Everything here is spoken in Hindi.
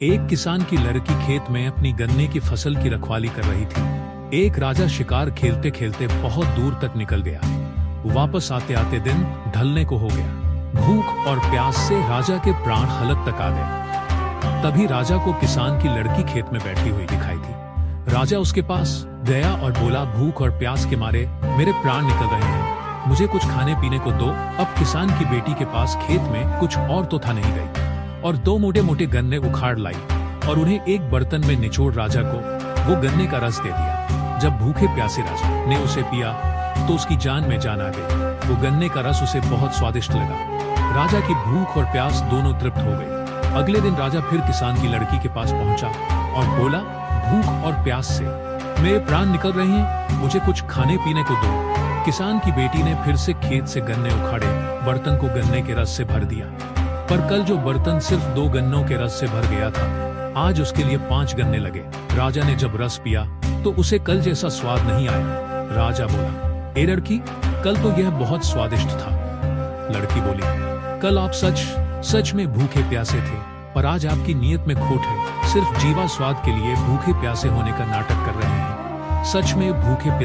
एक किसान की लड़की खेत में अपनी गन्ने की फसल की रखवाली कर रही थी। एक राजा शिकार खेलते खेलते बहुत दूर तक निकल गया। वापस आते आते दिन ढलने को हो गया। भूख और प्यास से राजा के प्राण हलक तक आ गए। तभी राजा को किसान की लड़की खेत में बैठी हुई दिखाई दी। राजा उसके पास गया और बोला, भूख और प्यास के मारे मेरे प्राण निकल रहे हैं, मुझे कुछ खाने पीने को दो। अब किसान की बेटी के पास खेत में कुछ और तो था नहीं गई और दो मोटे मोटे गन्ने उखाड़ लाई और उन्हें एक बर्तन में निचोड़ राजा को वो गन्ने का रस दे दिया। जब भूखे प्यासे राजा ने उसे पिया तो उसकी जान में जान आ गई। वो गन्ने का रस उसे बहुत स्वादिष्ट लगा। राजा की भूख और प्यास दोनों तृप्त हो गई। अगले दिन राजा फिर किसान की लड़की के पास पहुंचा और बोला, भूख और प्यास से मेरे प्राण निकल रहे हैं, मुझे कुछ खाने पीने को दो। किसान की बेटी ने फिर से खेत से गन्ने उखाड़े, बर्तन को गन्ने के रस से भर दिया। पर कल जो बर्तन सिर्फ 2 गन्नों के रस से भर गया था, आज उसके लिए 5 गन्ने लगे। राजा ने जब रस पिया तो उसे कल जैसा स्वाद नहीं आया। राजा बोला, ए लड़की, कल तो यह बहुत स्वादिष्ट था। लड़की बोली, कल आप सच में भूखे प्यासे थे, पर आज आपकी नीयत में खोट है। सिर्फ जीवा स्वाद के लिए भूखे प्यासे होने का नाटक कर रहे हैं। सच में भूखे प्यासे